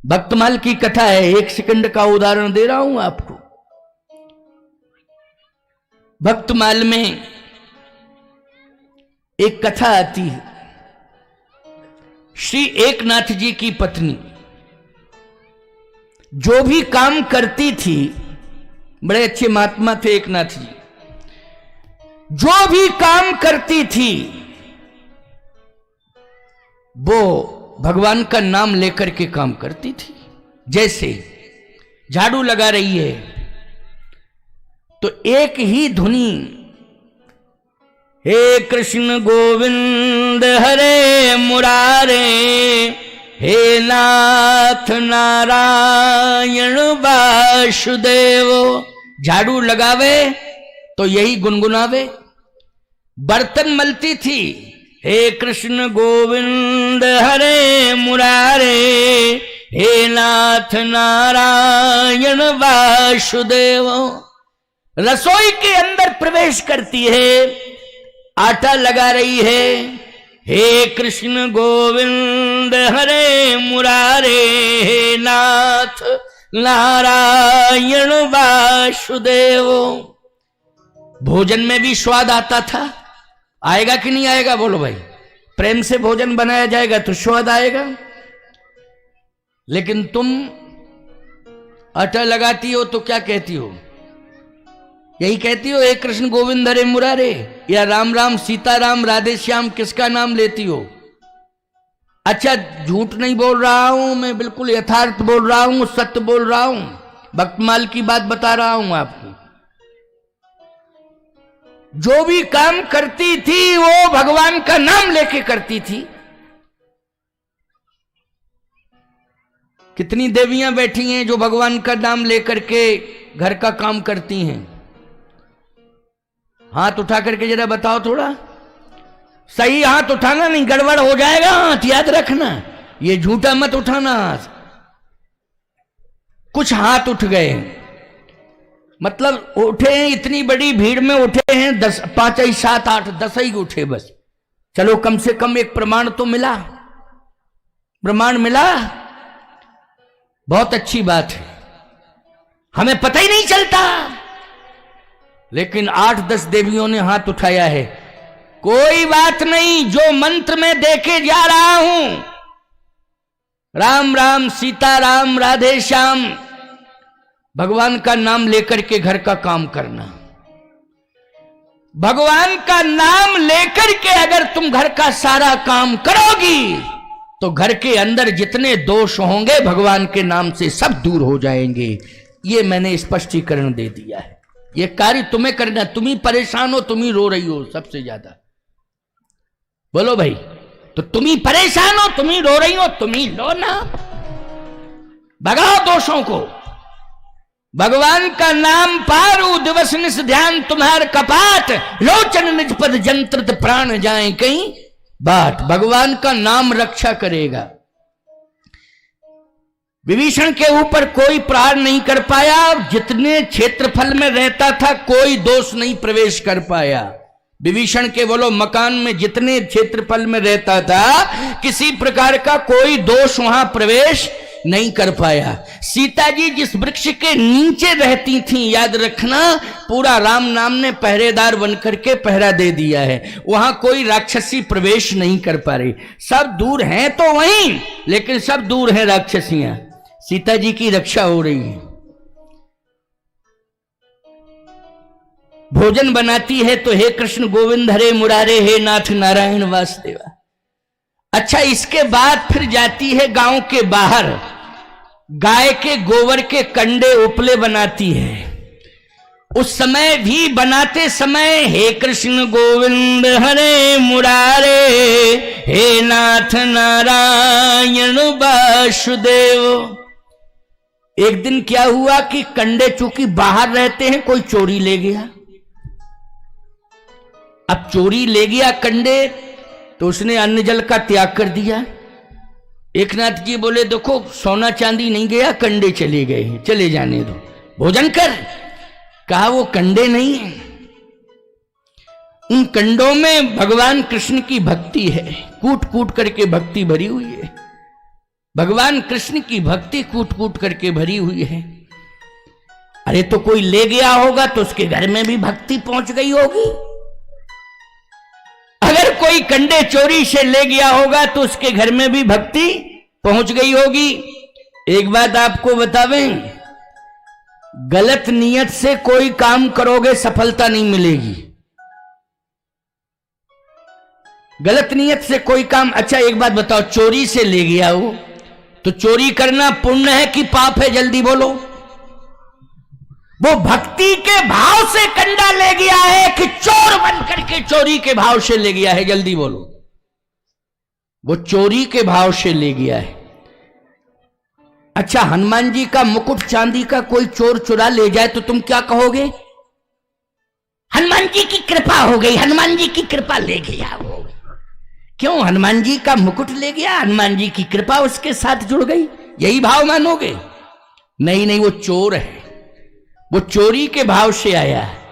भक्तमाल की कथा है, 1 सेकंड का उदाहरण दे रहा हूं आपको। भक्तमाल में एक कथा आती है। श्री एकनाथ जी की पत्नी जो भी काम करती थी, बड़े अच्छे महात्मा थे एकनाथ जी, जो भी काम करती थी वो भगवान का नाम लेकर के काम करती थी। जैसे झाड़ू लगा रही है तो एक ही धुनी, हे कृष्ण गोविंद हरे मुरारे, हे नाथ नारायण वासुदेव। झाड़ू लगावे तो यही गुनगुनावे। बर्तन मलती थी, हे कृष्ण गोविंद हरे मुरारे, हे नाथ नारायण वासुदेव। रसोई के अंदर प्रवेश करती है, आटा लगा रही है, हे कृष्ण गोविंद हरे मुरारे, हे नाथ नारायण वासुदेव। भोजन में भी स्वाद आता था। आएगा कि नहीं आएगा बोलो भाई? प्रेम से भोजन बनाया जाएगा तो स्वाद आएगा। लेकिन तुम आटा लगाती हो तो क्या कहती हो? यही कहती हो, हे कृष्ण गोविंद हरे मुरारे, या राम राम सीताराम राधे श्याम, किसका नाम लेती हो? अच्छा, झूठ नहीं बोल रहा हूं मैं, बिल्कुल यथार्थ बोल रहा हूं, सत्य बोल रहा हूं, भक्तमाल की बात बता रहा हूं आपको। जो भी काम करती थी वो भगवान का नाम लेके करती थी। कितनी देवियां बैठी हैं जो भगवान का नाम लेकर के घर का काम करती हैं? हाथ उठा करके जरा बताओ थोड़ा। सही हाथ उठाना, नहीं गड़बड़ हो जाएगा हाथ, याद रखना। ये झूठा मत उठाना हाथ। कुछ हाथ उठ गए, मतलब उठे हैं, इतनी बड़ी भीड़ में उठे हैं 10, 5, 7, 8, 10 ही उठे बस। चलो कम से कम एक प्रमाण तो मिला, प्रमाण मिला, बहुत अच्छी बात है। हमें पता ही नहीं चलता, लेकिन 8-10 देवियों ने हाथ उठाया है। कोई बात नहीं, जो मंत्र में देके जा रहा हूं, राम राम सीताराम राधे श्याम, भगवान का नाम लेकर के घर का काम करना। भगवान का नाम लेकर के अगर तुम घर का सारा काम करोगी तो घर के अंदर जितने दोष होंगे भगवान के नाम से सब दूर हो जाएंगे। ये मैंने स्पष्टीकरण दे दिया है। ये कार्य तुम्हें करना। तुम ही परेशान हो, तुम ही रो रही हो सबसे ज्यादा। बोलो भाई, तो तुम ही परेशान हो, तुम ही रो रही हो, तुम ही लो ना। भगाओ दोषों को। भगवान का नाम पारू दिवस निस ध्यान तुम्हार कपाट, लोचन निज पद जंत्रित प्राण जाए कहीं बाट। भगवान का नाम रक्षा करेगा। विभीषण के ऊपर कोई प्रहार नहीं कर पाया। जितने क्षेत्रफल में रहता था कोई दोष नहीं प्रवेश कर पाया। विभीषण के बोलो मकान में जितने क्षेत्रफल में रहता था किसी प्रकार का कोई दोष वहां प्रवेश नहीं कर पाया। सीता जी जिस वृक्ष के नीचे रहती थी, याद रखना, पूरा राम नाम ने पहरेदार बनकर के पहरा दे दिया है। वहां कोई राक्षसी प्रवेश नहीं कर पा रही। सब दूर हैं तो वहीं, लेकिन सब दूर हैं राक्षसियां। सीता जी की रक्षा हो रही है। भोजन बनाती है तो हे कृष्ण गोविंद हरे मुरारे, हे नाथ नारायण वासुदेवा। अच्छा, इसके बाद फिर जाती है गांव के बाहर, गाय के गोबर के कंडे उपले बनाती है। उस समय भी बनाते समय हे कृष्ण गोविंद हरे मुरारे, हे नाथ नारायण वासुदेव। एक दिन क्या हुआ कि कंडे चूंकि बाहर रहते हैं, कोई चोरी ले गया। अब चोरी ले गया कंडे तो उसने अन्न जल का त्याग कर दिया। एकनाथ जी बोले, देखो सोना चांदी नहीं गया, कंडे चले गए हैं, चले जाने दो, भोजन कर। कहा वो कंडे नहीं है, उन कंडों में भगवान कृष्ण की भक्ति है। कूट कूट करके भक्ति भरी हुई है। भगवान कृष्ण की भक्ति कूट कूट करके भरी हुई है। अरे तो कोई ले गया होगा तो उसके घर में भी भक्ति पहुंच गई होगी। अगर कोई कंडे चोरी से ले गया होगा तो उसके घर में भी भक्ति पहुंच गई होगी। एक बात आपको बतावें, गलत नियत से कोई काम करोगे सफलता नहीं मिलेगी। गलत नियत से कोई काम, अच्छा एक बात बताओ, चोरी से ले गया हो तो चोरी करना पुण्य है कि पाप है? जल्दी बोलो। वो भक्ति के भाव से कंडा ले गया है कि चोर बन करके चोरी के भाव से ले गया है? जल्दी बोलो। वो चोरी के भाव से ले गया है। अच्छा, हनुमान जी का मुकुट चांदी का कोई चोर चुरा ले जाए तो तुम क्या कहोगे? हनुमान जी की कृपा हो गई, हनुमान जी की कृपा ले गया वो। क्यों? हनुमान जी का मुकुट ले गया, हनुमान जी की कृपा उसके साथ जुड़ गई, यही भाव मानोगे? नहीं नहीं, वो चोर है, वो चोरी के भाव से आया है।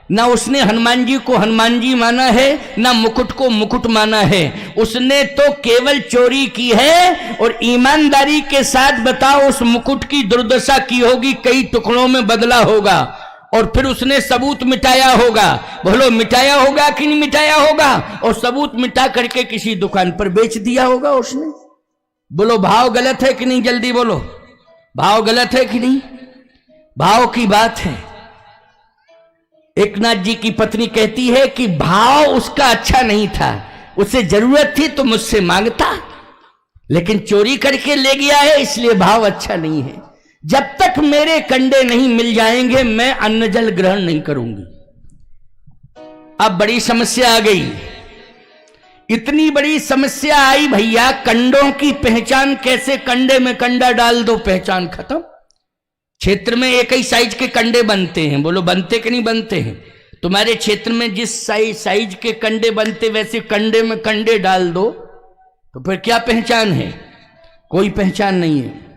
ना उसने हनुमान जी को हनुमान जी माना है, ना मुकुट को मुकुट माना है। उसने तो केवल चोरी की है। और ईमानदारी के साथ बताओ, उस मुकुट की दुर्दशा की होगी, कई टुकड़ों में बदला होगा और फिर उसने सबूत मिटाया होगा। बोलो, मिटाया होगा कि नहीं मिटाया होगा? और सबूत मिटा करके किसी दुकान पर बेच दिया होगा उसने। बोलो, भाव गलत है कि नहीं? जल्दी बोलो, भाव गलत है कि नहीं? भाव की बात है। एकनाथ जी की पत्नी कहती है कि भाव उसका अच्छा नहीं था, उसे जरूरत थी तो मुझसे मांगता, लेकिन चोरी करके ले गया है इसलिए भाव अच्छा नहीं है। जब तक मेरे कंडे नहीं मिल जाएंगे मैं अन्न जल ग्रहण नहीं करूंगी। अब बड़ी समस्या आ गई, इतनी बड़ी समस्या आई भैया, कंडों की पहचान कैसे? कंडे में कंडा डाल दो, पहचान खत्म। क्षेत्र में एक ही साइज के कंडे बनते हैं। बोलो, बनते कि नहीं बनते हैं? तुम्हारे क्षेत्र में जिस साइज के कंडे बनते वैसे कंडे में कंडे डाल दो तो फिर क्या पहचान है? कोई पहचान नहीं है।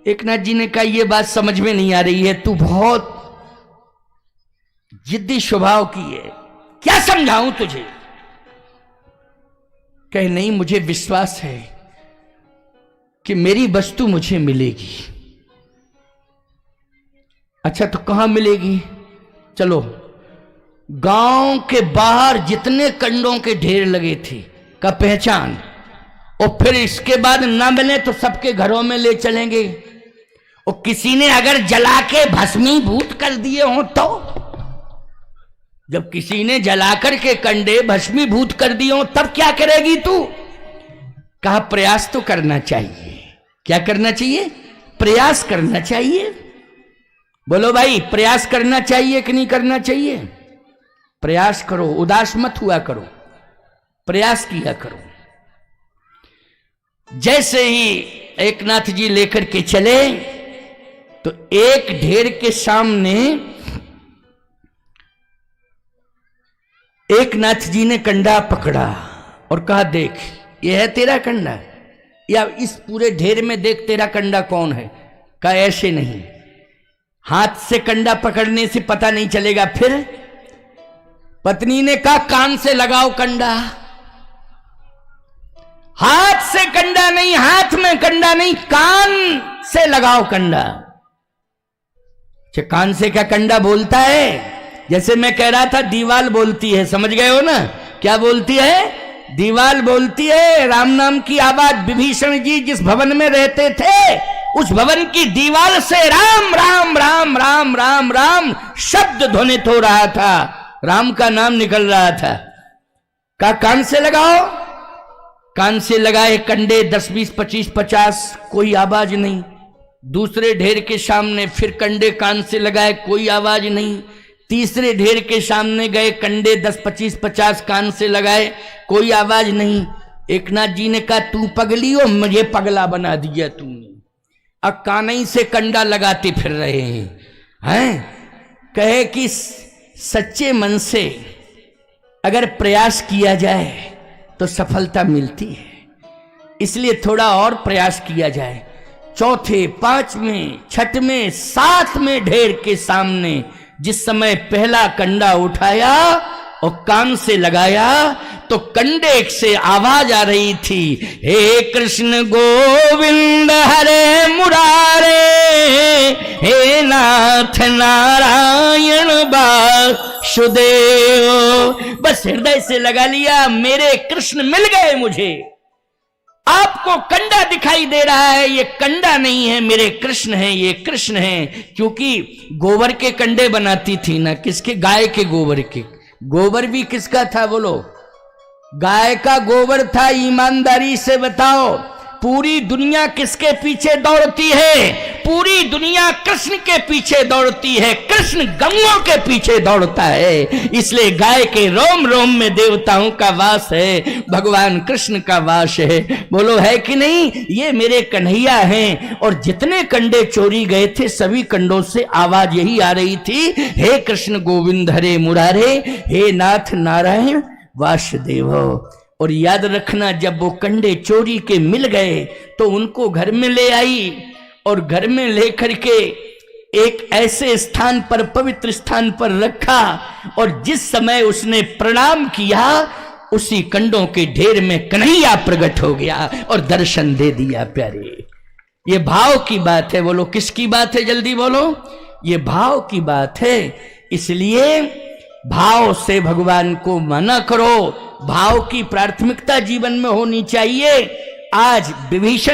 एकनाथ जी ने कहा, यह बात समझ में नहीं आ रही है, तू बहुत जिद्दी स्वभाव की है, क्या समझाऊं तुझे? कहे, नहीं, मुझे विश्वास है कि मेरी वस्तु मुझे मिलेगी। अच्छा, तो कहां मिलेगी? चलो, गांव के बाहर जितने कंडों के ढेर लगे थे का पहचान, और फिर इसके बाद ना मिले तो सबके घरों में ले चलेंगे। और किसी ने अगर जला के भस्मीभूत कर दिए हो तो, जब किसी ने जलाकर के कंडे भस्मीभूत कर दिए हो तब क्या करेगी तू? कहा, प्रयास तो करना चाहिए। क्या करना चाहिए? प्रयास करना चाहिए। बोलो भाई, प्रयास करना चाहिए कि नहीं करना चाहिए? प्रयास करो, उदास मत हुआ करो, प्रयास किया करो। जैसे ही एकनाथ जी लेकर के चले तो एक ढेर के सामने एकनाथ जी ने कंडा पकड़ा और कहा, देख, यह है तेरा कंडा, या इस पूरे ढेर में देख तेरा कंडा कौन है? कहा, ऐसे नहीं, हाथ से कंडा पकड़ने से पता नहीं चलेगा। फिर पत्नी ने कहा, कान से लगाओ कंडा। हाथ से कंडा नहीं, हाथ में कंडा नहीं, कान से लगाओ कंडा। कान से क्या कंडा बोलता है? जैसे मैं कह रहा था, दीवाल बोलती है, समझ गए हो ना? क्या बोलती है? दीवाल बोलती है। राम नाम की आवाज विभीषण जी जिस भवन में रहते थे उस भवन की दीवाल से राम राम राम राम राम राम शब्द ध्वनित हो रहा था, राम का नाम निकल रहा था। का कान से लगाओ। कान से लगाए कंडे 10 20 25 50, कोई आवाज नहीं। दूसरे ढेर के सामने फिर कंडे कान से लगाए, कोई आवाज नहीं। तीसरे ढेर के सामने गए, कंडे 10 25 50 कान से लगाए, कोई आवाज नहीं। एकनाथ जी ने कहा, तू पगली हो, मुझे पगला बना दिया तूने। अब कानई से कंडा लगाते फिर रहे हैं। कहे कि सच्चे मन से अगर प्रयास किया जाए तो सफलता मिलती है, इसलिए थोड़ा और प्रयास किया जाए। चौथे, पांचवें, छठवें, सातवें ढेर के सामने जिस समय पहला कंडा उठाया और कान से लगाया तो कंडे से आवाज आ रही थी, हे कृष्ण गोविंद हरे मुरारे, हे नाथ नारायण वासुदेव। बस हृदय से लगा लिया, मेरे कृष्ण मिल गए मुझे। आपको कंडा दिखाई दे रहा है, ये कंडा नहीं है, मेरे कृष्ण हैं, ये कृष्ण हैं। क्योंकि गोबर के कंडे बनाती थी ना, किसके? गाय के गोबर के। गोबर भी किसका था बोलो? गाय का गोबर था। ईमानदारी से बताओ, पूरी दुनिया किसके पीछे दौड़ती है? पूरी दुनिया कृष्ण के पीछे दौड़ती है। कृष्ण गंगों के पीछे दौड़ता है। इसलिए गाय के रोम रोम में देवताओं का वास है, भगवान कृष्ण का वास है। बोलो है कि नहीं? ये मेरे कन्हैया हैं। और जितने कंडे चोरी गए थे, सभी कंडों से आवाज यही आ रही थी, हे कृष्ण गोविंद हरे मुरारे, हे नाथ नारायण वासुदेव। और याद रखना, जब वो कंडे चोरी के मिल गए तो उनको घर में ले आई, और घर में लेकर के एक ऐसे स्थान पर, पवित्र स्थान पर रखा। और जिस समय उसने प्रणाम किया, उसी कंडों के ढेर में कन्हैया प्रकट हो गया और दर्शन दे दिया। प्यारे, ये भाव की बात है। बोलो किसकी बात है? जल्दी बोलो। ये भाव की बात है। इसलिए भाव से भगवान को माना करो। भाव की प्राथमिकता जीवन में होनी चाहिए। आज विभीषण